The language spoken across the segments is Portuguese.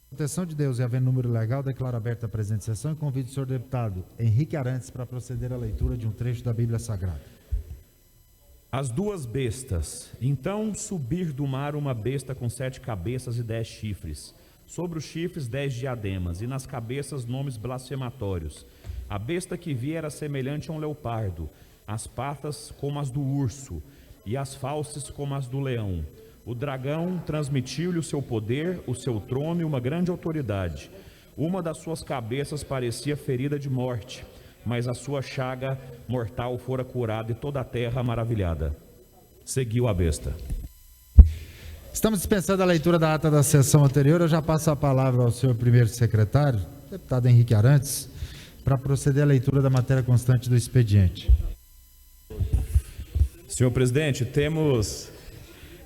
Proteção de Deus e havendo número legal, declaro aberta a presente sessão e convido o senhor deputado Henrique Arantes para proceder à leitura de um trecho da Bíblia Sagrada. As duas bestas. Então subir do mar uma besta com 7 cabeças e 10 chifres. Sobre os chifres 10 diademas, e nas cabeças nomes blasfematórios. A besta que vi era semelhante a um leopardo, as patas como as do urso, e as fauces como as do leão. O dragão transmitiu-lhe o seu poder, o seu trono e uma grande autoridade. Uma das suas cabeças parecia ferida de morte, mas a sua chaga mortal fora curada e toda a terra maravilhada. Seguiu a besta. Estamos dispensando a leitura da ata da sessão anterior. Eu já passo a palavra ao senhor primeiro secretário, deputado Henrique Arantes, para proceder à leitura da matéria constante do expediente. Senhor presidente, temos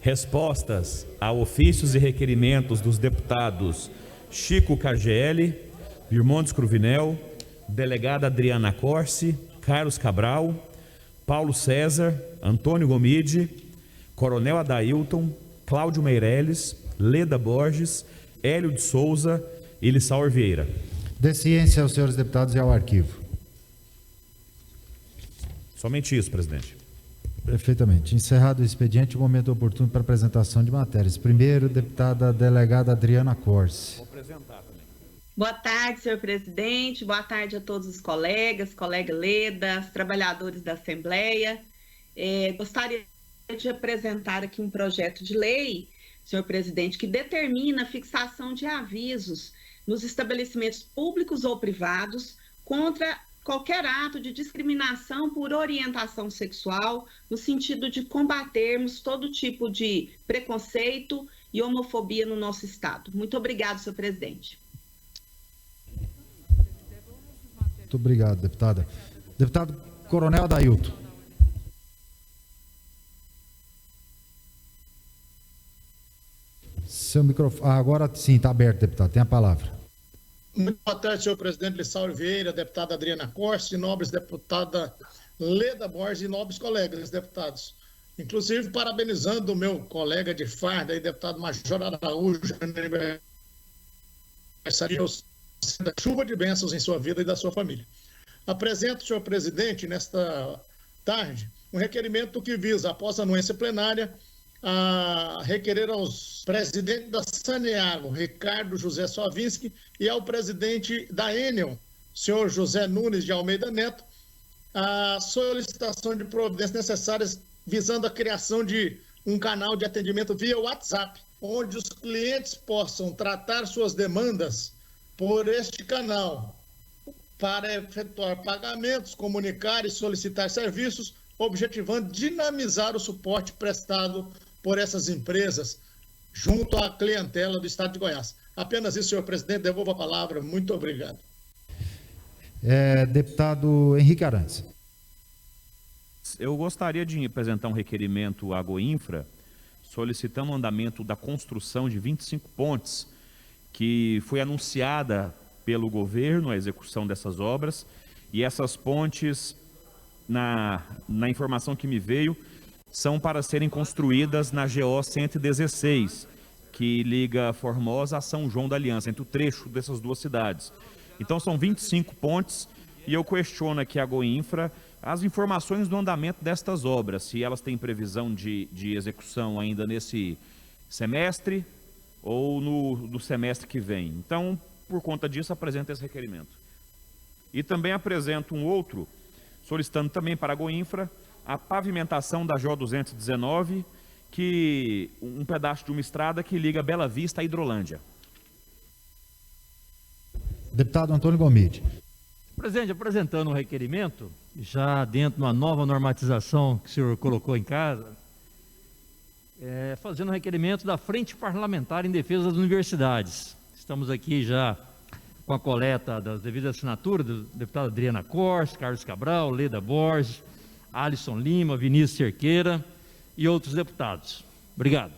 respostas a ofícios e requerimentos dos deputados Chico KGL, Virmontes Cruvinel, delegada Adriana Corsi, Carlos Cabral, Paulo César, Antônio Gomide, Coronel Adailton, Cláudio Meireles, Leda Borges, Hélio de Souza e Lissaur Vieira. Dê ciência aos senhores deputados e ao arquivo. Somente isso, presidente. Perfeitamente. Encerrado o expediente, o momento oportuno para apresentação de matérias. Primeiro, deputada delegada Adriana Corsi. Vou apresentar também. Boa tarde, senhor presidente. Boa tarde a todos os colegas, colega Leda, os trabalhadores da Assembleia. Gostaria de apresentar aqui um projeto de lei, senhor presidente, que determina a fixação de avisos nos estabelecimentos públicos ou privados contra qualquer ato de discriminação por orientação sexual, no sentido de combatermos todo tipo de preconceito e homofobia no nosso estado. Muito obrigado, senhor presidente. Muito obrigado, deputada. Deputado Coronel Adailton. Seu microfone. Agora sim, está aberto, deputado. Tem a palavra. Muito boa tarde, senhor presidente Lissaur Vieira, deputada Adriana Corsi, nobres deputada Leda Borges e nobres colegas deputados. Inclusive, parabenizando o meu colega de farda, deputado Major Araújo, da chuva de bênçãos em sua vida e da sua família. Apresento, senhor presidente, nesta tarde, um requerimento que visa, após a anuência plenária, a requerer aos presidentes da Saneago, Ricardo José Soavinski, e ao presidente da Enel, senhor José Nunes de Almeida Neto, a solicitação de providências necessárias visando a criação de um canal de atendimento via WhatsApp, onde os clientes possam tratar suas demandas por este canal, para efetuar pagamentos, comunicar e solicitar serviços, objetivando dinamizar o suporte prestado por essas empresas junto à clientela do estado de Goiás. Apenas isso, senhor presidente, devolvo a palavra. Muito obrigado. Deputado Henrique Arantes. Eu gostaria de apresentar um requerimento à Goinfra, solicitando o andamento da construção de 25 pontes, que foi anunciada pelo governo, a execução dessas obras, e essas pontes, na informação que me veio, são para serem construídas na GO 116, que liga Formosa a São João da Aliança, entre o trecho dessas duas cidades. Então são 25 pontes e eu questiono aqui a Goinfra as informações do andamento destas obras, se elas têm previsão de execução ainda nesse semestre ou no semestre que vem. Então, por conta disso, apresento esse requerimento. E também apresento um outro, solicitando também para a Goinfra a pavimentação da GO 219, um pedaço de uma estrada que liga Bela Vista a Hidrolândia. Deputado Antônio Gomide. Presidente, apresentando um requerimento, já dentro de uma nova normatização que o senhor colocou em casa, fazendo um requerimento da Frente Parlamentar em Defesa das Universidades. Estamos aqui já com a coleta das devidas assinaturas do deputado Adriana Corsi, Carlos Cabral, Leda Borges, Alisson Lima, Vinícius Cerqueira e outros deputados. Obrigado.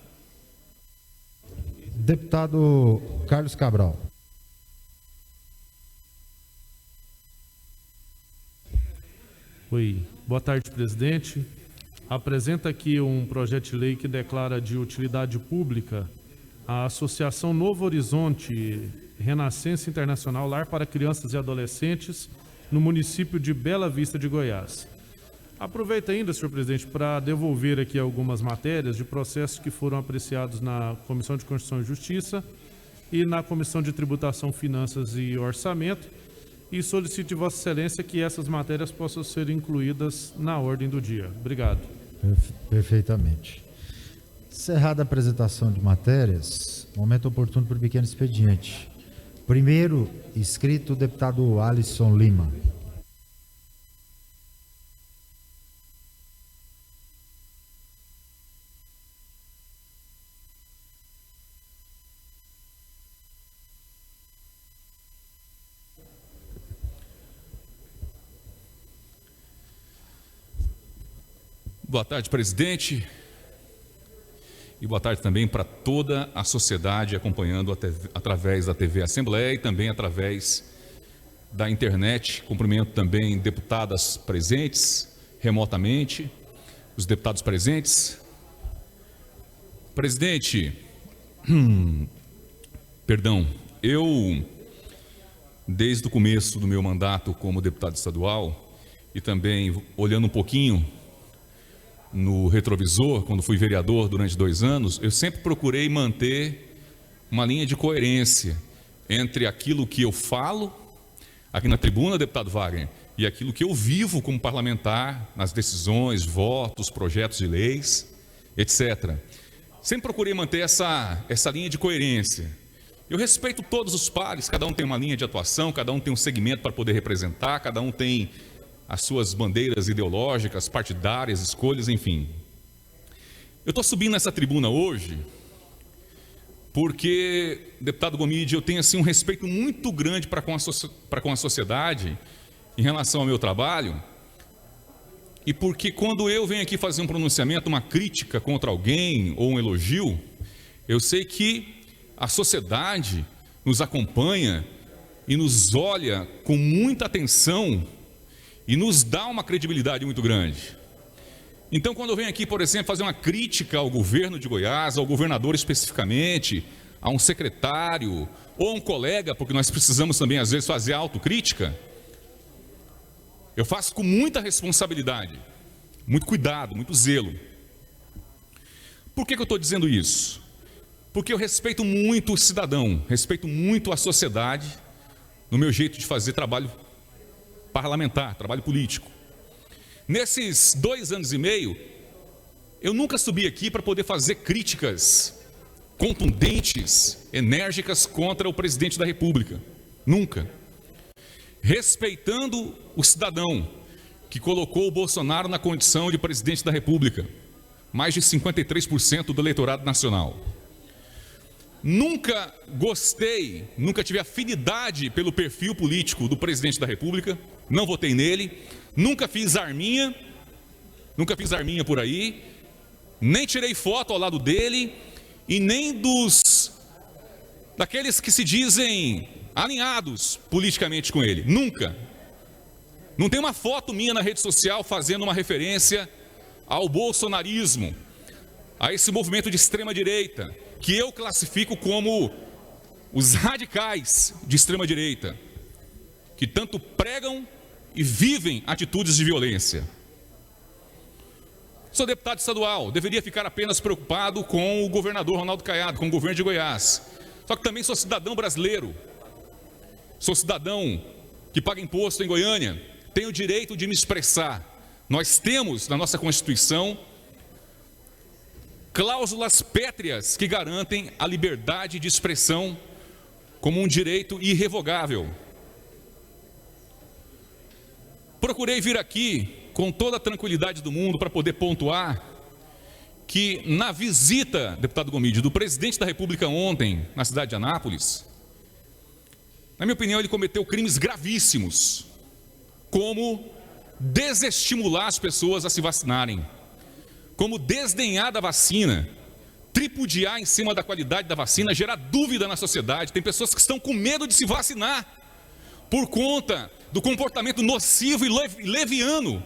Deputado Carlos Cabral. Oi, boa tarde, presidente. Apresenta aqui um projeto de lei que declara de utilidade pública a Associação Novo Horizonte Renascença Internacional Lar para Crianças e Adolescentes no município de Bela Vista de Goiás. Aproveito ainda, senhor presidente, para devolver aqui algumas matérias de processos que foram apreciados na Comissão de Constituição e Justiça e na Comissão de Tributação, Finanças e Orçamento, e solicito de Vossa Excelência que essas matérias possam ser incluídas na ordem do dia. Obrigado. Perfeitamente. Encerrada a apresentação de matérias, momento oportuno para o pequeno expediente. Primeiro, inscrito o deputado Alisson Lima. Boa tarde, presidente. E boa tarde também para toda a sociedade acompanhando através da TV Assembleia e também através da internet. Cumprimento também deputadas presentes remotamente, os deputados presentes. Presidente, eu, desde o começo do meu mandato como deputado estadual e também olhando um pouquinho no retrovisor, quando fui vereador durante 2 anos, eu sempre procurei manter uma linha de coerência entre aquilo que eu falo aqui na tribuna, deputado Wagner, e aquilo que eu vivo como parlamentar nas decisões, votos, projetos de leis, etc. Sempre procurei manter essa linha de coerência. Eu respeito todos os pares, cada um tem uma linha de atuação, cada um tem um segmento para poder representar, cada um tem as suas bandeiras ideológicas, partidárias, escolhas, enfim. Eu estou subindo nessa tribuna hoje porque, deputado Gomide, eu tenho assim, um respeito muito grande para com a sociedade em relação ao meu trabalho, e porque quando eu venho aqui fazer um pronunciamento, uma crítica contra alguém ou um elogio, eu sei que a sociedade nos acompanha e nos olha com muita atenção e nos dá uma credibilidade muito grande. Então, quando eu venho aqui, por exemplo, fazer uma crítica ao governo de Goiás, ao governador especificamente, a um secretário ou a um colega, porque nós precisamos também, às vezes, fazer autocrítica, eu faço com muita responsabilidade, muito cuidado, muito zelo. Por que eu estou dizendo isso? Porque eu respeito muito o cidadão, respeito muito a sociedade no meu jeito de fazer trabalho parlamentar, trabalho político. Nesses 2 anos e meio, eu nunca subi aqui para poder fazer críticas contundentes, enérgicas contra o presidente da República. Nunca. Respeitando o cidadão que colocou o Bolsonaro na condição de presidente da República. Mais de 53% do eleitorado nacional. Nunca gostei, nunca tive afinidade pelo perfil político do presidente da República, não votei nele, nunca fiz arminha por aí, nem tirei foto ao lado dele e nem daqueles que se dizem alinhados politicamente com ele, nunca. Não tem uma foto minha na rede social fazendo uma referência ao bolsonarismo, a esse movimento de extrema direita, que eu classifico como os radicais de extrema direita, que tanto pregam e vivem atitudes de violência. Sou deputado estadual, deveria ficar apenas preocupado com o governador Ronaldo Caiado, com o governo de Goiás. Só que também sou cidadão brasileiro, sou cidadão que paga imposto em Goiânia, tenho o direito de me expressar. Nós temos na nossa Constituição cláusulas pétreas que garantem a liberdade de expressão como um direito irrevogável. Procurei vir aqui com toda a tranquilidade do mundo para poder pontuar que na visita, deputado Gomide, do presidente da República ontem na cidade de Anápolis, na minha opinião, ele cometeu crimes gravíssimos, como desestimular as pessoas a se vacinarem, como desdenhar da vacina, tripudiar em cima da qualidade da vacina, gerar dúvida na sociedade. Tem pessoas que estão com medo de se vacinar por conta do comportamento nocivo e leviano,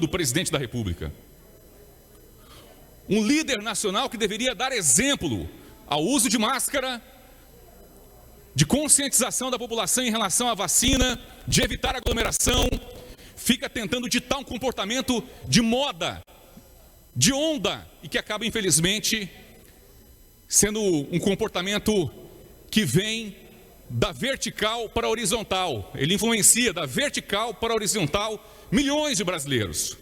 do presidente da República. um líder nacional que deveria dar exemplo ao uso de máscara, de conscientização da população em relação à vacina, de evitar aglomeração, fica tentando ditar um comportamento de moda, de onda, e que acaba, infelizmente, sendo um comportamento que vem da vertical para a horizontal. Ele influencia da vertical para a horizontal milhões de brasileiros.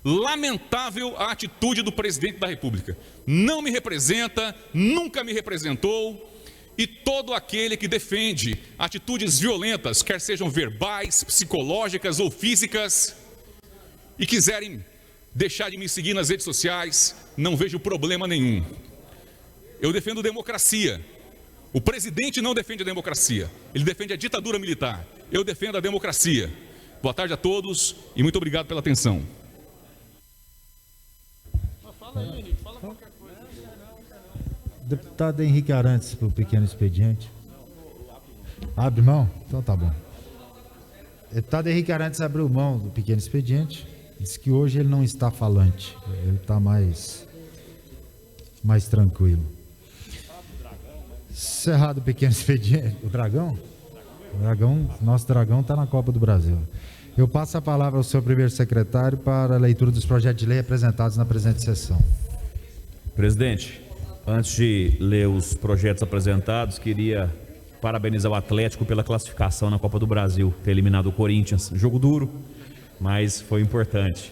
Lamentável a atitude do presidente da República. Não me representa, nunca me representou, e todo aquele que defende atitudes violentas, quer sejam verbais, psicológicas ou físicas, e quiserem deixar de me seguir nas redes sociais, não vejo problema nenhum. Eu defendo democracia. O presidente não defende a democracia, ele defende a ditadura militar. Eu defendo a democracia. Boa tarde a todos e muito obrigado pela atenção. Deputado Henrique Arantes, para o pequeno expediente. Abre mão? Então tá bom. Deputado Henrique Arantes abriu mão do pequeno expediente. Diz que hoje ele não está falante. Ele está mais tranquilo. Cerrado o pequeno expediente. O Dragão? Nosso Dragão está na Copa do Brasil. Eu passo a palavra ao seu primeiro secretário para a leitura dos projetos de lei apresentados na presente sessão. Presidente, antes de ler os projetos apresentados, queria parabenizar o Atlético pela classificação na Copa do Brasil, ter eliminado o Corinthians. Jogo duro, mas foi importante.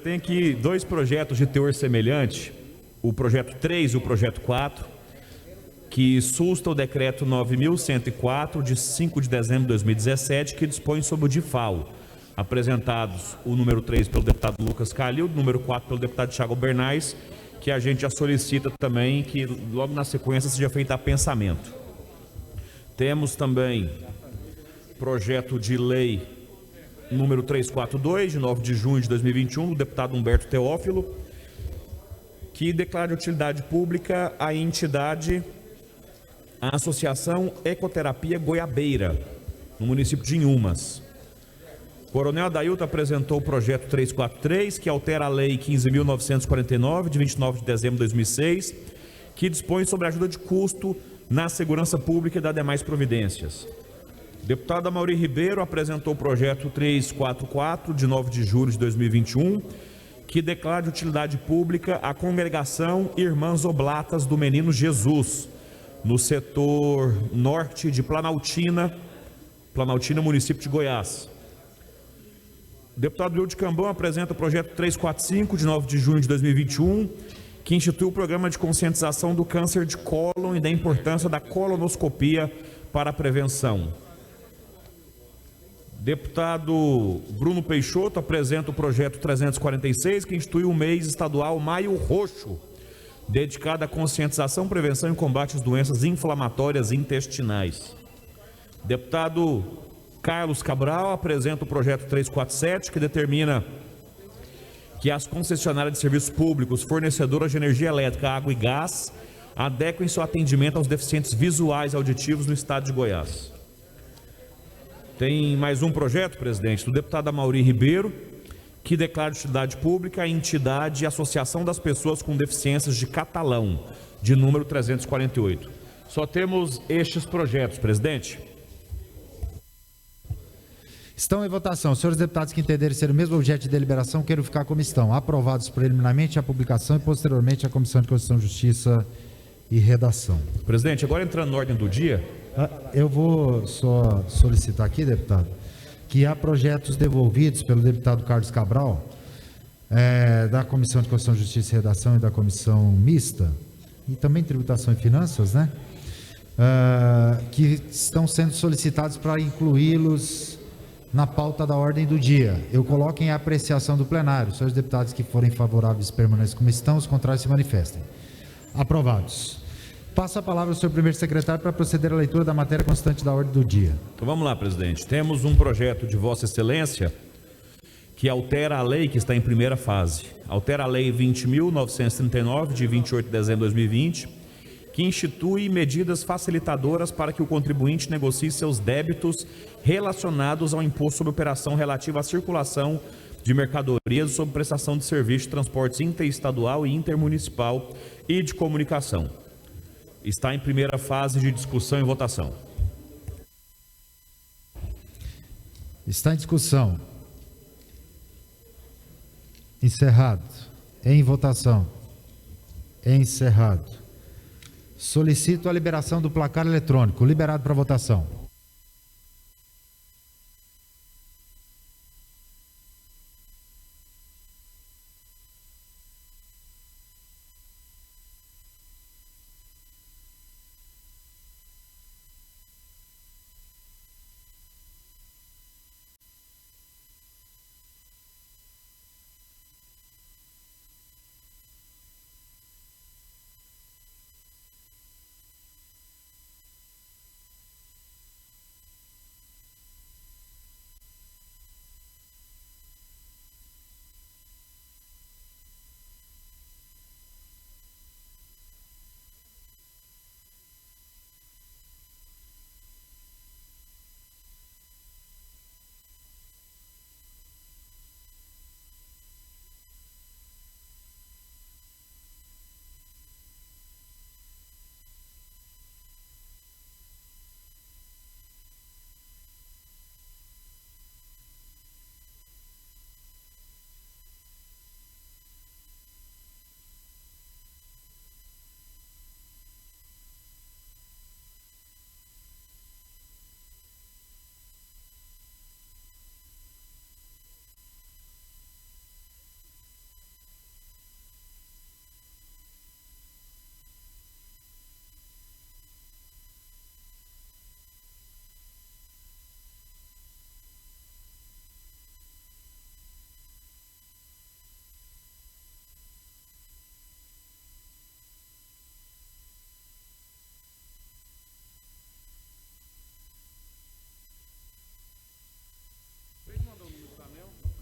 Tem aqui dois projetos de teor semelhante, o projeto 3 e o projeto 4, que susta o decreto 9.104, de 5 de dezembro de 2017, que dispõe sobre o DIFAL. Apresentados o número 3 pelo deputado Lucas Calil, o número 4 pelo deputado Thiago Bernays, que a gente já solicita também que logo na sequência seja feito a pensamento. Temos também projeto de lei número 342, de 9 de junho de 2021, do deputado Humberto Teófilo, que declara de utilidade pública a entidade, a Associação Ecoterapia Goiabeira, no município de Inhumas. Coronel Adailton apresentou o projeto 343, que altera a lei 15.949, de 29 de dezembro de 2006, que dispõe sobre a ajuda de custo na segurança pública e das demais providências. O deputado Amaury Ribeiro apresentou o projeto 344, de 9 de julho de 2021, que declara de utilidade pública a congregação Irmãs Oblatas do Menino Jesus, no setor norte de Planaltina, município de Goiás. O deputado Lio de Cambão apresenta o projeto 345, de 9 de junho de 2021, que institui o programa de conscientização do câncer de cólon e da importância da colonoscopia para a prevenção. Deputado Bruno Peixoto apresenta o projeto 346, que institui o mês estadual Maio Roxo, dedicado à conscientização, prevenção e combate às doenças inflamatórias intestinais. Deputado Carlos Cabral apresenta o projeto 347, que determina que as concessionárias de serviços públicos, fornecedoras de energia elétrica, água e gás, adequem seu atendimento aos deficientes visuais e auditivos no estado de Goiás. Tem mais um projeto, presidente, do deputado Amaury Ribeiro, que declara de utilidade pública a entidade Associação das Pessoas com Deficiências de Catalão, de número 348. Só temos estes projetos, presidente. Estão em votação. Senhores deputados que entenderem ser o mesmo objeto de deliberação, queiram ficar como estão. Aprovados preliminarmente a publicação e posteriormente a Comissão de Constituição, Justiça e Redação. Presidente, agora entrando na ordem do dia. Eu vou só solicitar aqui, deputado, que há projetos devolvidos pelo deputado Carlos Cabral, da Comissão de Constituição, Justiça e Redação e da Comissão Mista, e também Tributação e Finanças, né? Que estão sendo solicitados para incluí-los na pauta da ordem do dia. Eu coloco em apreciação do plenário. Os senhores deputados que forem favoráveis permaneçam como estão, os contrários se manifestem. Aprovados. Passo a palavra ao senhor primeiro secretário para proceder à leitura da matéria constante da ordem do dia. Então vamos lá, presidente. Temos um projeto de Vossa Excelência que altera a lei que está em primeira fase. Altera a lei 20.939, de 28 de dezembro de 2020, que institui medidas facilitadoras para que o contribuinte negocie seus débitos relacionados ao imposto sobre operação relativa à circulação de mercadorias sob prestação de serviço de transportes interestadual e intermunicipal e de comunicação. Está em primeira fase de discussão e votação. Está em discussão. Encerrado. Em votação. Encerrado. Solicito a liberação do placar eletrônico. Liberado para votação.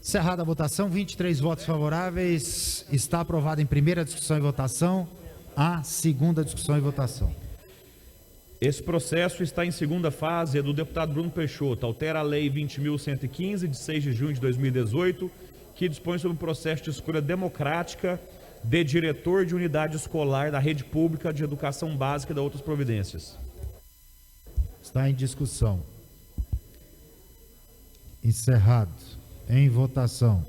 Encerrada a votação, 23 votos favoráveis. Está aprovado em primeira discussão e votação. A segunda discussão e votação. Esse processo está em segunda fase, é do deputado Bruno Peixoto. Altera a Lei 20.115, de 6 de junho de 2018, que dispõe sobre o processo de escolha democrática de diretor de unidade escolar da rede pública de educação básica e da outras providências. Está em discussão. Encerrado. Em votação.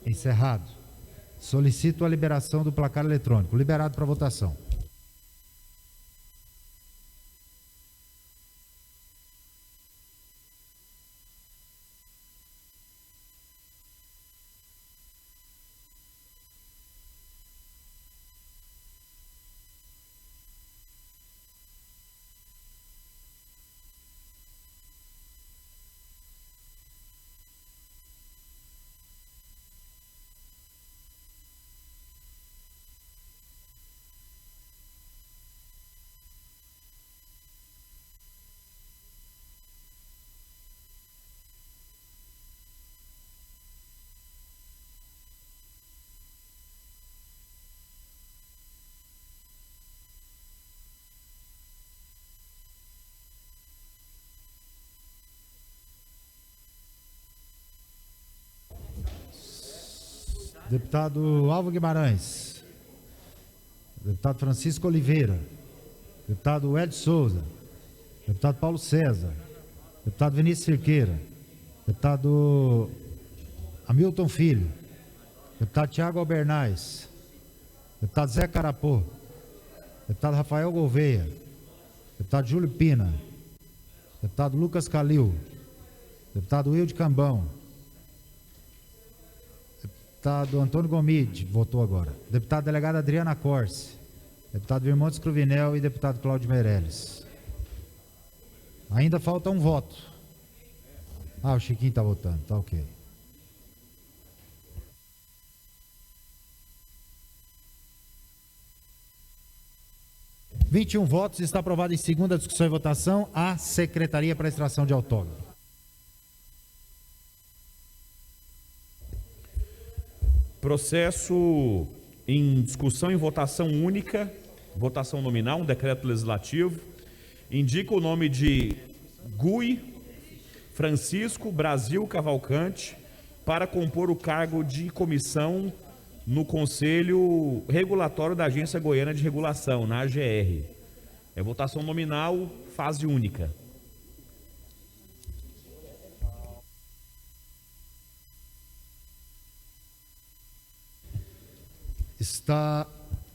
Encerrado. Solicito a liberação do placar eletrônico. Liberado para votação. Deputado Alvo Guimarães. Deputado Francisco Oliveira. Deputado Ed Souza. Deputado Paulo César. Deputado Vinícius Cerqueira. Deputado Hamilton Filho. Deputado Tiago Albernaz. Deputado Zé Carapô. Deputado Rafael Gouveia. Deputado Júlio Pina. Deputado Lucas Calil. Deputado Wilde Cambão. Deputado Antônio Gomide, votou agora. Deputada delegada Adriana Corse. Deputado Virmontes Cruvinel e deputado Cláudio Meirelles. Ainda falta um voto. Ah, o Chiquinho está votando, tá ok. « 21 votos, está aprovado em segunda discussão e votação a Secretaria para a Extração de Autógrafo. Processo em discussão e votação única, votação nominal, um decreto legislativo, indica o nome de Gui Francisco Brasil Cavalcante para compor o cargo de comissão no Conselho Regulatório da Agência Goiana de Regulação, na AGR. É votação nominal, fase única. Está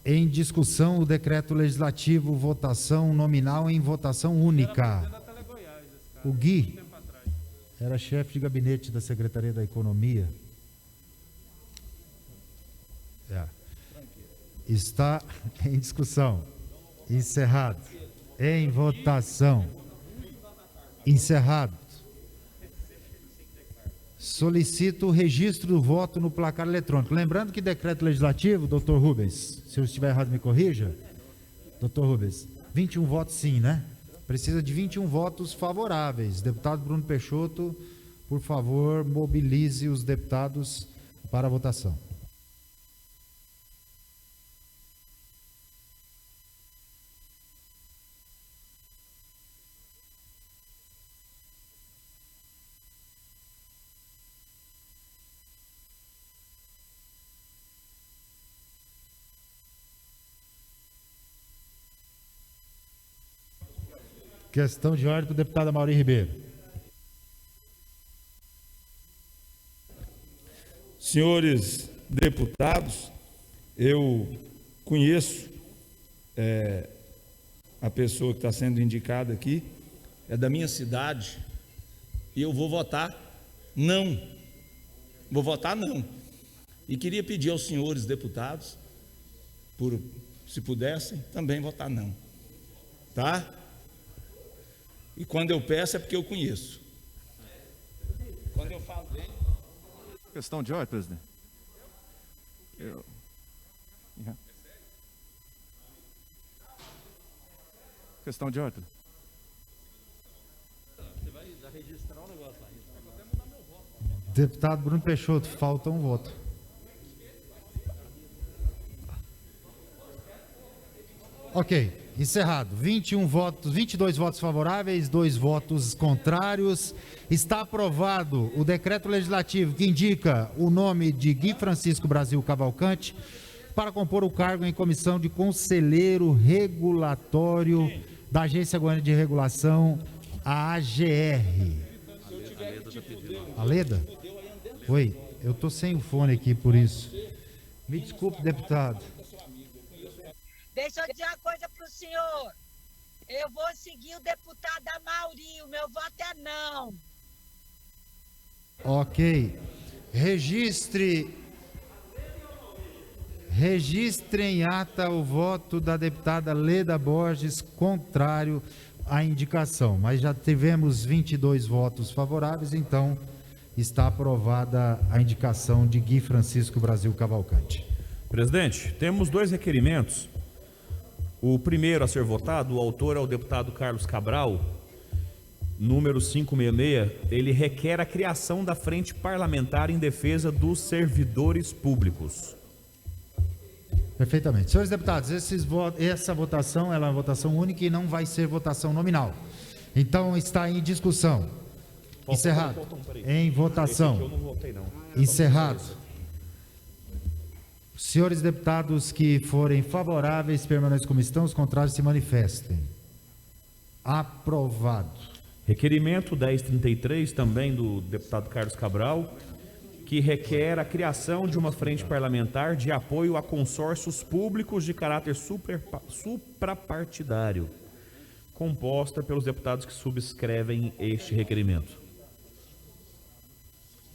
em discussão o decreto legislativo, votação nominal em votação única. O Gui era chefe de gabinete da Secretaria da Economia. Está em discussão. Encerrado. Em votação. Encerrado. Solicito o registro do voto no placar eletrônico. Lembrando que decreto legislativo, doutor Rubens, se eu estiver errado me corrija, doutor Rubens, 21 votos sim, né? Precisa de 21 votos favoráveis. Deputado Bruno Peixoto, por favor, mobilize os deputados para a votação. Questão de ordem para o deputado Amaury Ribeiro. Senhores deputados, eu conheço a pessoa que está sendo indicada aqui, é da minha cidade, e eu vou votar não. Vou votar não. E queria pedir aos senhores deputados, se pudessem, também votar não. Tá? E quando eu peço é porque eu conheço. Quando eu falo bem... Questão de ordem, presidente. Questão de ordem. Você vai registrar o negócio lá. Deputado Bruno Peixoto, falta um voto. Ok, encerrado. 21 votos, 22 votos favoráveis, 2 votos contrários. Está aprovado o decreto legislativo que indica o nome de Gui Francisco Brasil Cavalcante para compor o cargo em comissão de conselheiro regulatório da Agência Goiana de Regulação, a AGR. A Leda? Oi, eu estou sem o fone aqui por isso. Me desculpe, deputado. Deixa eu dizer uma coisa para o senhor. Eu vou seguir o deputado Amaury, o meu voto é não. Ok. Registre em ata o voto da deputada Leda Borges contrário à indicação. Mas já tivemos 22 votos favoráveis, então está aprovada a indicação de Gui Francisco Brasil Cavalcante. Presidente, temos 2 requerimentos. O primeiro a ser votado, o autor é o deputado Carlos Cabral, número 566. Ele requer a criação da Frente Parlamentar em Defesa dos Servidores Públicos. Perfeitamente. Senhores deputados, essa votação ela é uma votação única e não vai ser votação nominal. Então está em discussão. Encerrado. Em votação. Esse aqui eu não votei, não. Encerrado. Senhores deputados que forem favoráveis, permaneçam como estão, os contrários se manifestem. Aprovado. Requerimento 1033, também do deputado Carlos Cabral, que requer a criação de uma frente parlamentar de apoio a consórcios públicos de caráter suprapartidário, composta pelos deputados que subscrevem este requerimento.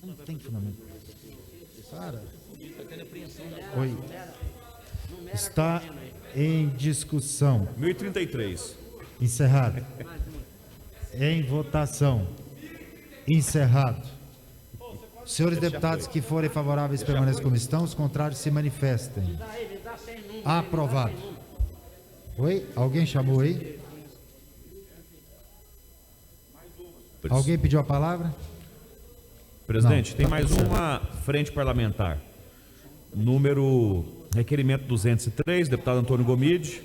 Não tem fundamento. Para. Oi. Está em discussão. 1033. Encerrado. Em votação. Encerrado. Senhores deputados que forem favoráveis permaneçam como estão, os contrários se manifestem. Aprovado. Oi? Alguém chamou aí? Alguém pediu a palavra? Presidente, Não, tem tá mais certo. uma frente parlamentar. Requerimento 203, deputado Antônio Gomide,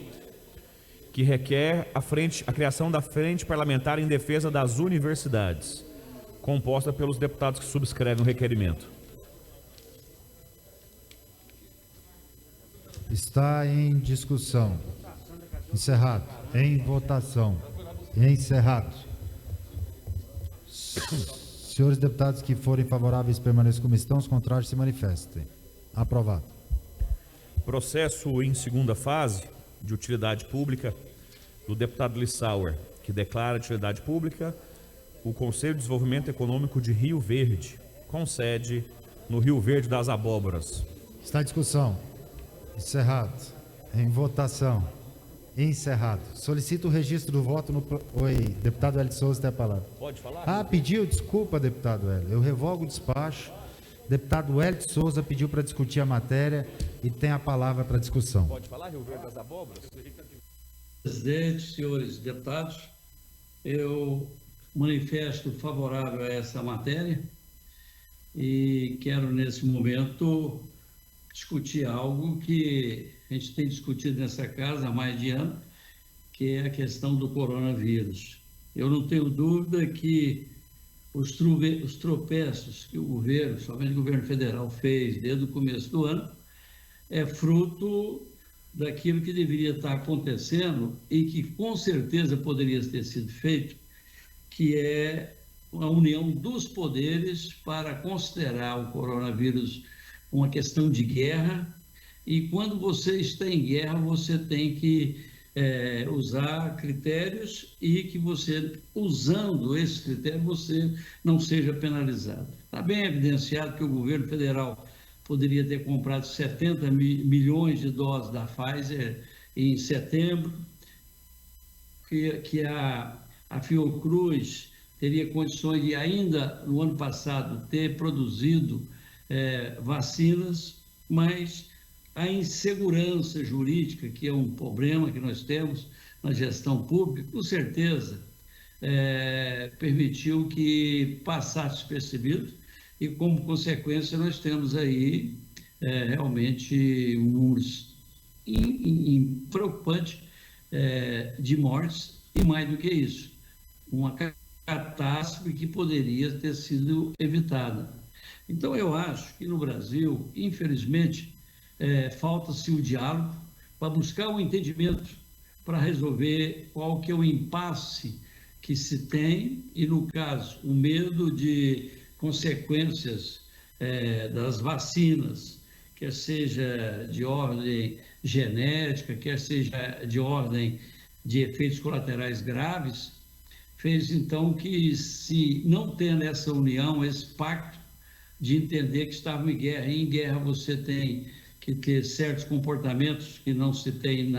que requer a criação da Frente Parlamentar em Defesa das Universidades, composta pelos deputados que subscrevem o requerimento. Está em discussão. Encerrado. Em votação. Encerrado. Senhores deputados que forem favoráveis permaneçam como estão, os contrários se manifestem. Aprovado. Processo em segunda fase de utilidade pública do deputado Lissauer, que declara de utilidade pública o Conselho de Desenvolvimento Econômico de Rio Verde, com sede no Rio Verde das Abóboras. Está em discussão. Encerrado. Em votação. Encerrado. Solicito o registro do voto no... Oi, deputado Hélio de Souza tem a palavra. Pode falar? Ah, pediu, desculpa, deputado Hélio. Eu revogo o despacho. Deputado Hélio de Souza pediu para discutir a matéria e tem a palavra para discussão. Pode falar, Rio Verde das Abóboras? Presidente, senhores deputados, eu manifesto favorável a essa matéria e quero, nesse momento, discutir algo que a gente tem discutido nessa casa há mais de ano, que é a questão do coronavírus. Eu não tenho dúvida que os tropeços que o governo, somente o governo federal, fez desde o começo do ano, é fruto daquilo que deveria estar acontecendo e que com certeza poderia ter sido feito, que é a união dos poderes para considerar o coronavírus uma questão de guerra, e quando você está em guerra, você tem que usar critérios e que você, usando esses critérios, você não seja penalizado. Está bem evidenciado que o governo federal poderia ter comprado 70 milhões de doses da Pfizer em setembro, que a Fiocruz teria condições de ainda, no ano passado, ter produzido vacinas, mas a insegurança jurídica, que é um problema que nós temos na gestão pública, com certeza permitiu que passasse despercebido, e como consequência nós temos aí realmente um número preocupante de mortes, e mais do que isso, uma catástrofe que poderia ter sido evitada. Então eu acho que no Brasil, infelizmente, falta-se o diálogo para buscar um entendimento para resolver qual que é o impasse que se tem e, no caso, o medo de consequências das vacinas, quer seja de ordem genética, quer seja de ordem de efeitos colaterais graves, fez então que, se não tendo essa união, esse pacto de entender que estava em guerra, e em guerra você tem que ter certos comportamentos que não se tem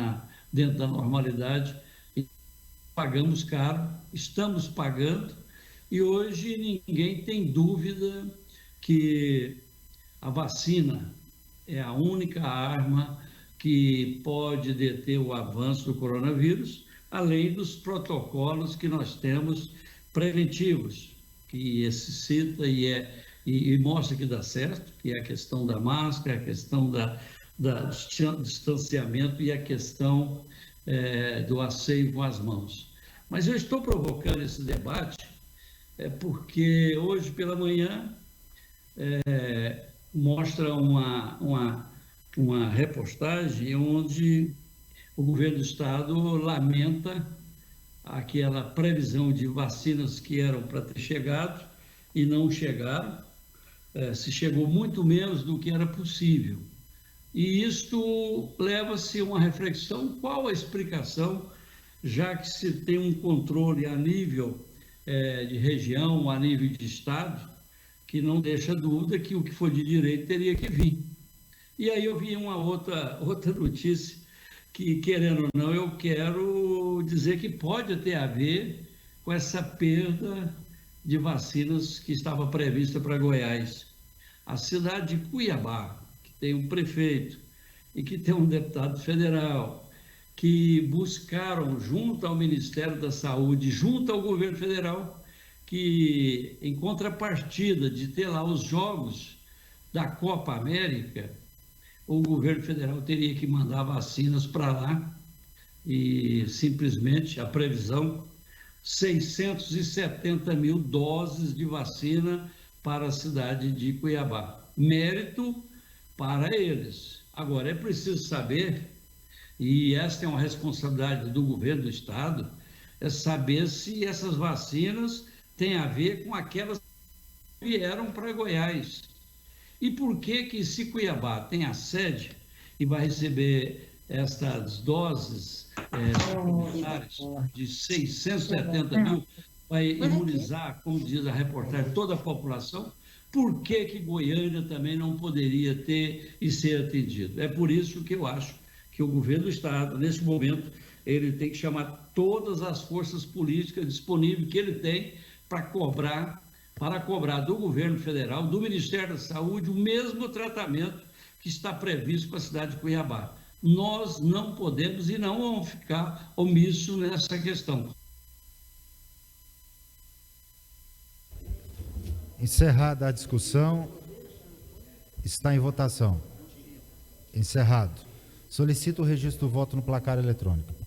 dentro da normalidade, e pagamos caro, estamos pagando, e hoje ninguém tem dúvida que a vacina é a única arma que pode deter o avanço do coronavírus, além dos protocolos que nós temos preventivos, que esse cita e mostra que dá certo, que é a questão da máscara, a questão do distanciamento e a questão do asseio com as mãos. Mas eu estou provocando esse debate porque hoje pela manhã mostra uma reportagem onde o governo do estado lamenta aquela previsão de vacinas que eram para ter chegado e não chegaram, se chegou muito menos do que era possível. E isto leva-se a uma reflexão: qual a explicação, já que se tem um controle a nível de região, a nível de estado, que não deixa dúvida que o que for de direito teria que vir. E aí eu vi uma outra notícia que, querendo ou não, eu quero dizer que pode ter a ver com essa perda de vacinas que estava prevista para Goiás. A cidade de Cuiabá, que tem um prefeito e que tem um deputado federal, que buscaram, junto ao Ministério da Saúde, junto ao governo federal, que, em contrapartida de ter lá os jogos da Copa América, o governo federal teria que mandar vacinas para lá, e simplesmente a previsão: 670 mil doses de vacina para a cidade de Cuiabá. Mérito para eles. Agora, é preciso saber, e esta é uma responsabilidade do governo do Estado, é saber se essas vacinas têm a ver com aquelas que vieram para Goiás. E por que que se Cuiabá tem a sede e vai receber estas doses suplementares de 670 mil, vai imunizar, como diz a reportagem, toda a população, por que que Goiânia também não poderia ter e ser atendido? É por isso que eu acho que o governo do Estado, nesse momento, ele tem que chamar todas as forças políticas disponíveis que ele tem para cobrar do governo federal, do Ministério da Saúde, o mesmo tratamento que está previsto para a cidade de Cuiabá. Nós não podemos e não vamos ficar omissos nessa questão. Encerrada a discussão, está em votação. Encerrado. Solicito o registro do voto no placar eletrônico.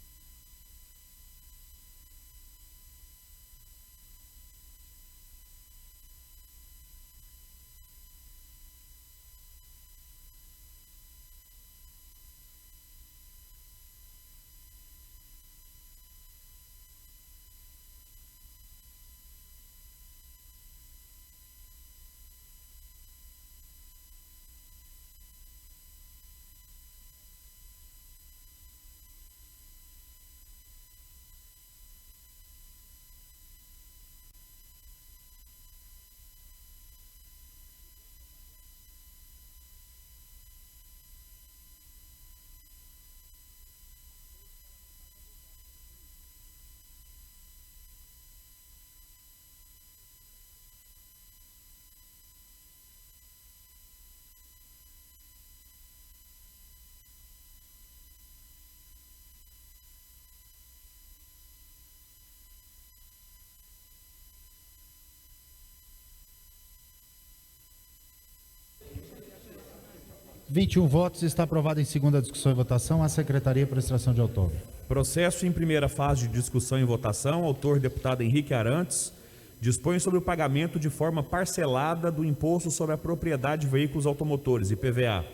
Votos, está aprovado em segunda discussão e votação. A Secretaria por extração de autógrafo. Processo em primeira fase de discussão e votação. Autor, deputado Henrique Arantes, dispõe sobre o pagamento de forma parcelada do Imposto sobre a Propriedade de Veículos Automotores, IPVA.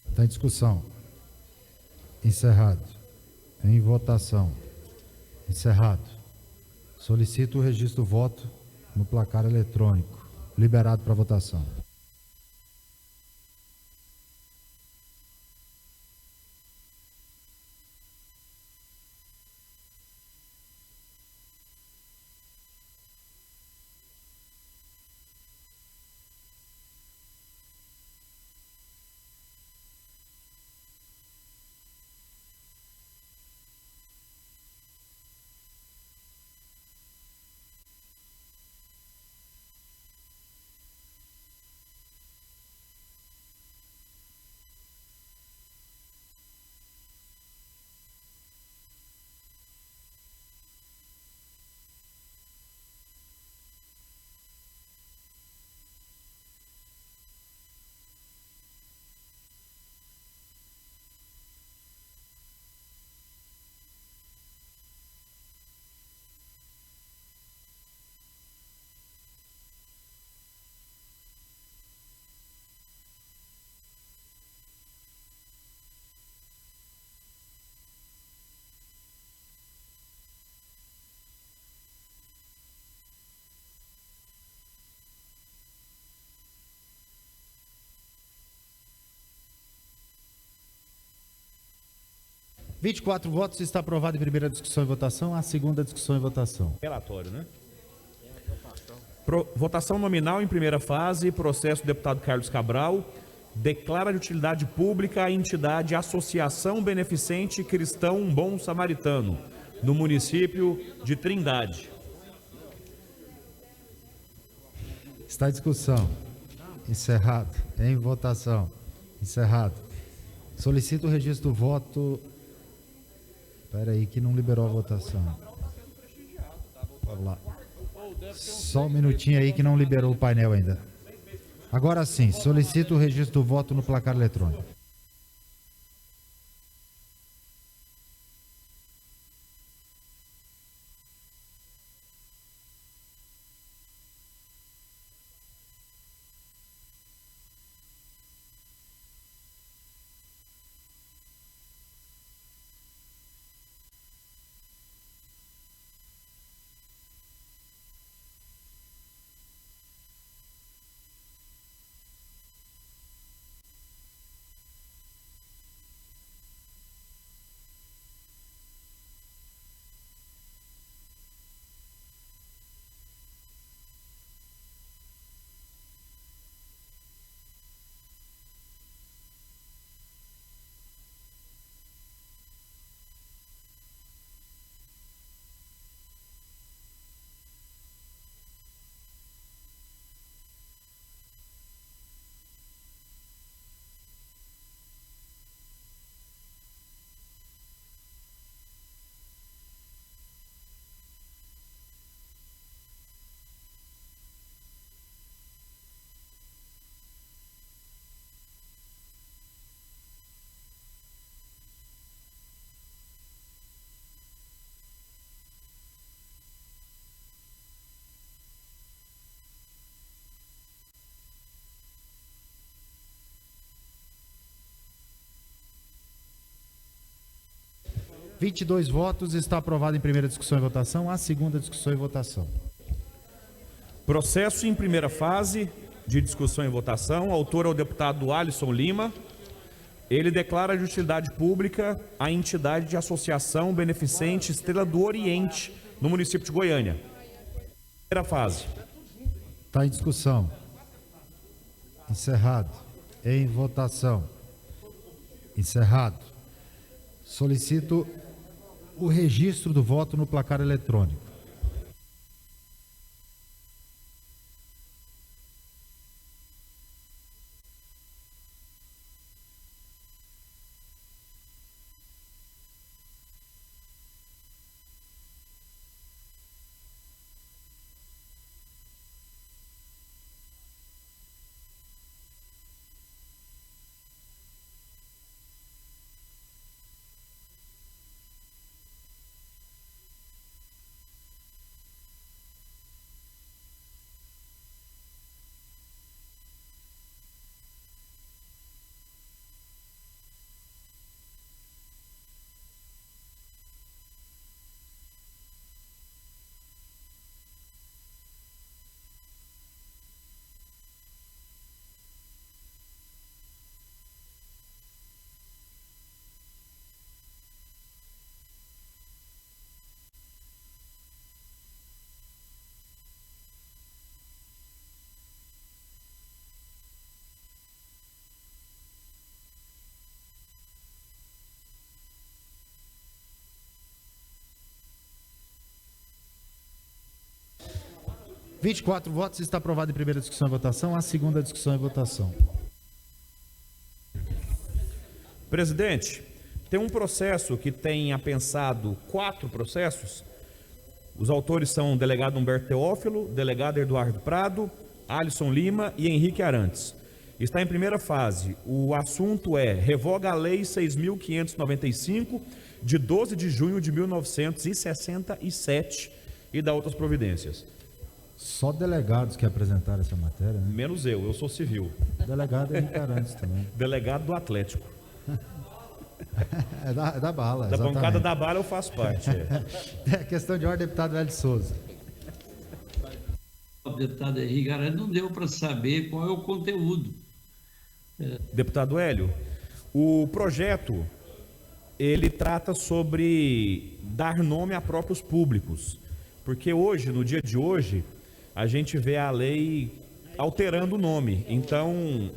Está em discussão. Encerrado. Em votação. Encerrado. Solicito o registro do voto no placar eletrônico. Liberado para votação. Votos, está aprovado em primeira discussão e votação. A segunda discussão e votação. Relatório, né? Votação nominal em primeira fase. Processo do deputado Carlos Cabral. Declara de utilidade pública a entidade Associação Beneficente Cristão Bom Samaritano, no município de Trindade. Está em discussão. Encerrado. Em votação. Encerrado. Solicito o registro do voto. Espera aí que não liberou a votação. Vamos lá. Só um minutinho aí que não liberou o painel ainda. Agora sim, solicito o registro do voto no placar eletrônico. 22 votos, está aprovado em primeira discussão e votação. A segunda discussão e votação. Processo em primeira fase de discussão e votação. Autor é o deputado Alisson Lima. Ele declara de utilidade pública a entidade de associação beneficente Estrela do Oriente, no município de Goiânia. Primeira fase. Está em discussão. Encerrado. Em votação. Encerrado. Solicito o registro do voto no placar eletrônico. – 24 votos, está aprovado em primeira discussão e votação. A segunda discussão e votação. Presidente, tem um processo que tem apensado 4 processos. Os autores são o delegado Humberto Teófilo, delegado Eduardo Prado, Alisson Lima e Henrique Arantes. Está em primeira fase. O assunto é: revoga a Lei 6.595, de 12 de junho de 1967 e dá outras providências. Só delegados que apresentaram essa matéria, né? Menos eu sou civil. Delegado Henrique Arantes também. Delegado do Atlético. É da bala. Da exatamente. bancada da bala eu faço parte. Questão de ordem, deputado Hélio Souza. O deputado Henrique Arantes não deu para saber qual é o conteúdo. Deputado Hélio, o projeto, ele trata sobre dar nome a próprios públicos. Porque hoje, no dia de hoje, a gente vê a lei alterando o nome. Então,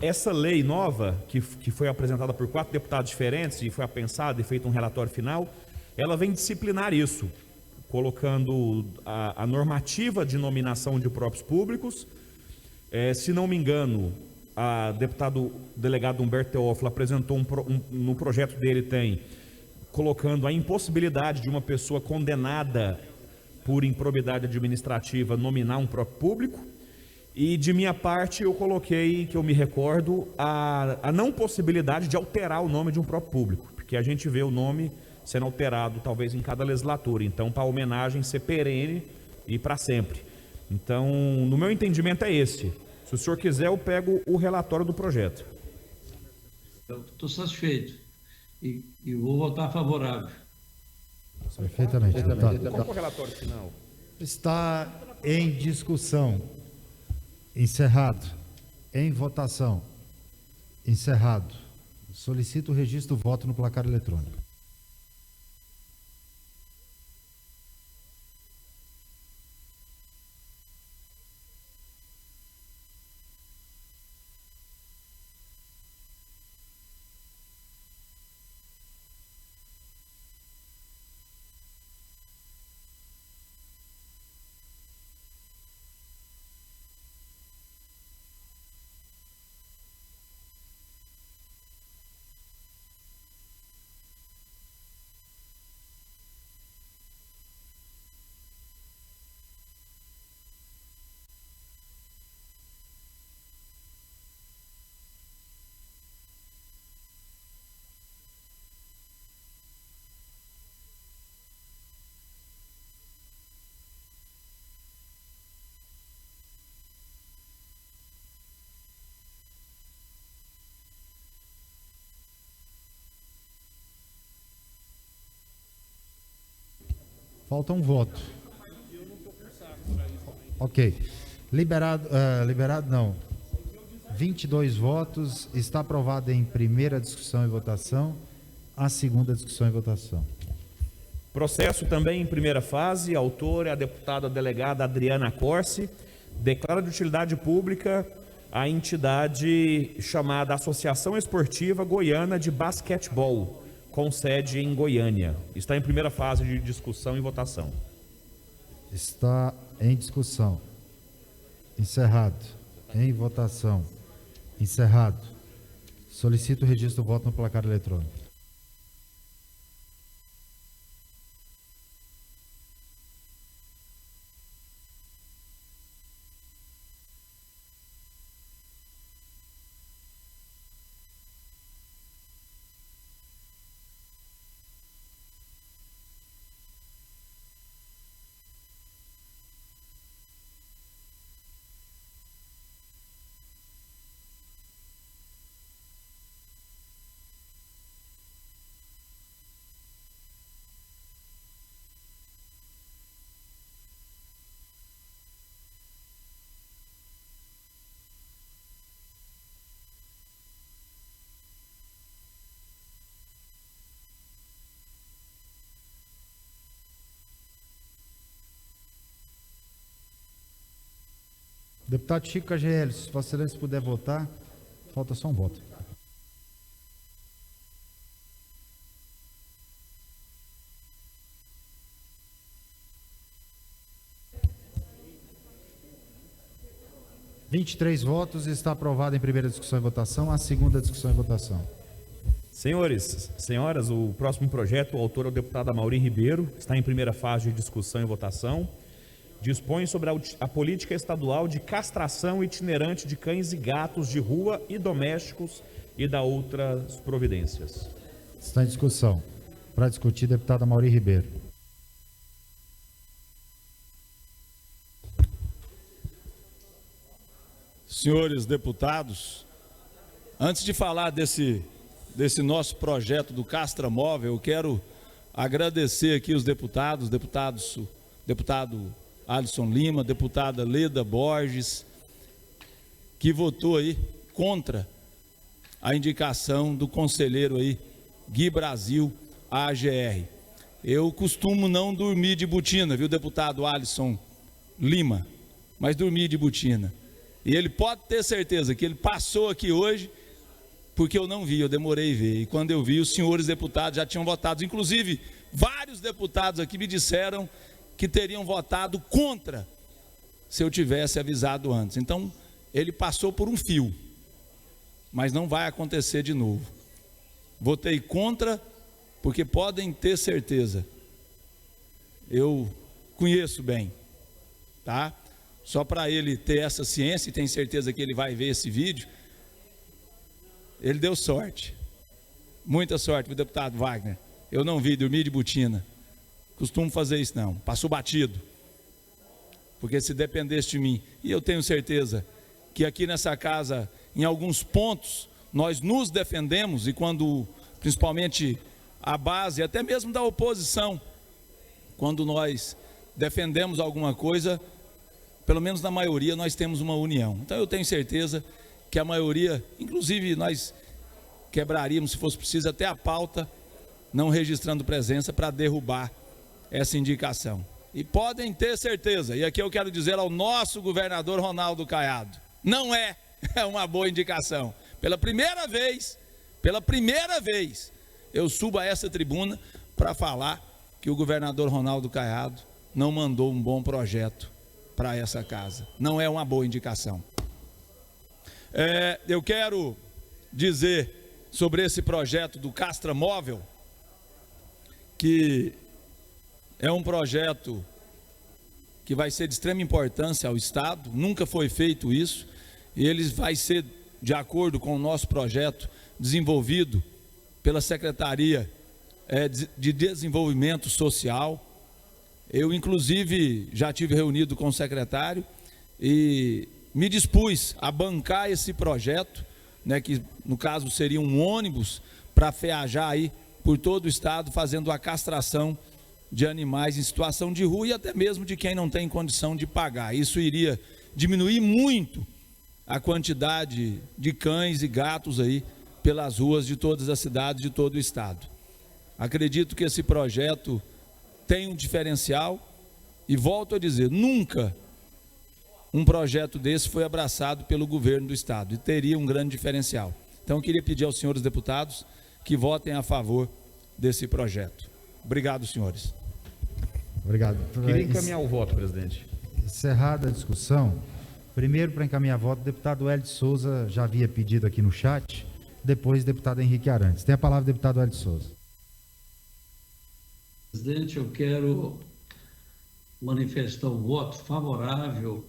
essa lei nova, que foi apresentada por 4 deputados diferentes e foi apensada e feito um relatório final, ela vem disciplinar isso, colocando a normativa de nominação de próprios públicos. Se não me engano, delegado Humberto Teófilo apresentou no projeto dele, colocando a impossibilidade de uma pessoa condenada por improbidade administrativa nominar um próprio público. E de minha parte eu coloquei, que eu me recordo, a não possibilidade de alterar o nome de um próprio público, porque a gente vê o nome sendo alterado talvez em cada legislatura, então para a homenagem ser perene e para sempre. Então, no meu entendimento é esse. Se o senhor quiser, eu pego o relatório do projeto. Eu estou satisfeito e vou votar favorável. Perfeitamente. Qual é o relatório final? Está em discussão. Encerrado. Em votação. Encerrado. Solicito o registro do voto no placar eletrônico. Falta um voto. Ok. Liberado não. 22 votos. Está aprovado em primeira discussão e votação. A segunda discussão e votação. Processo também em primeira fase. Autor é a deputada delegada Adriana Corsi. Declara de utilidade pública a entidade chamada Associação Esportiva Goiana de Basquetebol, com sede em Goiânia. Está em primeira fase de discussão e votação. Está em discussão. Encerrado. Em votação. Encerrado. Solicito o registro do voto no placar eletrônico. Deputado Chico KGL, se Vossa Excelência puder votar, falta só um voto. votos, está aprovado em primeira discussão e votação. A segunda discussão e votação. Senhores, senhoras, o próximo projeto, o autor é o deputado Amaury Ribeiro, está em primeira fase de discussão e votação. Dispõe sobre a política estadual de castração itinerante de cães e gatos de rua e domésticos e da outras providências. Está em discussão. Para discutir, deputado Amaury Ribeiro. Senhores deputados, antes de falar desse nosso projeto do Castra Móvel, eu quero agradecer aqui os deputado Alisson Lima, deputada Leda Borges, que votou aí contra a indicação do conselheiro aí, Gui Brasil, à AGR. Eu costumo não dormir de botina, viu, deputado Alisson Lima, mas dormir de botina. E ele pode ter certeza que ele passou aqui hoje, porque eu não vi, eu demorei a ver. E quando eu vi, os senhores deputados já tinham votado. Inclusive, vários deputados aqui me disseram que teriam votado contra se eu tivesse avisado antes. Então, ele passou por um fio, mas não vai acontecer de novo. Votei contra, porque podem ter certeza, eu conheço bem, tá? Só para ele ter essa ciência, e tenho certeza que ele vai ver esse vídeo, ele deu sorte, muita sorte, o deputado Wagner. Eu não vi, dormi de botina. Costumo fazer isso não, passo batido, porque se dependesse de mim, e eu tenho certeza que aqui nessa casa, em alguns pontos, nós nos defendemos, e quando, principalmente a base, até mesmo da oposição, quando nós defendemos alguma coisa, pelo menos na maioria nós temos uma união. Então eu tenho certeza que a maioria, inclusive nós quebraríamos, se fosse preciso, até a pauta, não registrando presença para derrubar essa indicação. E podem ter certeza, e aqui eu quero dizer ao nosso governador Ronaldo Caiado, não é uma boa indicação. Pela primeira vez, eu subo a essa tribuna para falar que o governador Ronaldo Caiado não mandou um bom projeto para essa casa. Não é uma boa indicação. Eu quero dizer sobre esse projeto do Castra Móvel, que é um projeto que vai ser de extrema importância ao Estado, nunca foi feito isso, e ele vai ser, de acordo com o nosso projeto, desenvolvido pela Secretaria de Desenvolvimento Social. Eu, inclusive, já tive reunido com o secretário e me dispus a bancar esse projeto, né, que no caso seria um ônibus para viajar aí por todo o estado, fazendo a castração de animais em situação de rua e até mesmo de quem não tem condição de pagar. Isso iria diminuir muito a quantidade de cães e gatos aí pelas ruas de todas as cidades de todo o estado. Acredito que esse projeto tem um diferencial e volto a dizer, nunca um projeto desse foi abraçado pelo governo do estado e teria um grande diferencial. Então eu queria pedir aos senhores deputados que votem a favor desse projeto. Obrigado, senhores. Obrigado. Queria encaminhar o voto, presidente. Encerrada a discussão, primeiro para encaminhar voto, o deputado Hélio de Souza já havia pedido aqui no chat, depois o deputado Henrique Arantes. Tem a palavra o deputado Hélio de Souza. Presidente, eu quero manifestar um voto favorável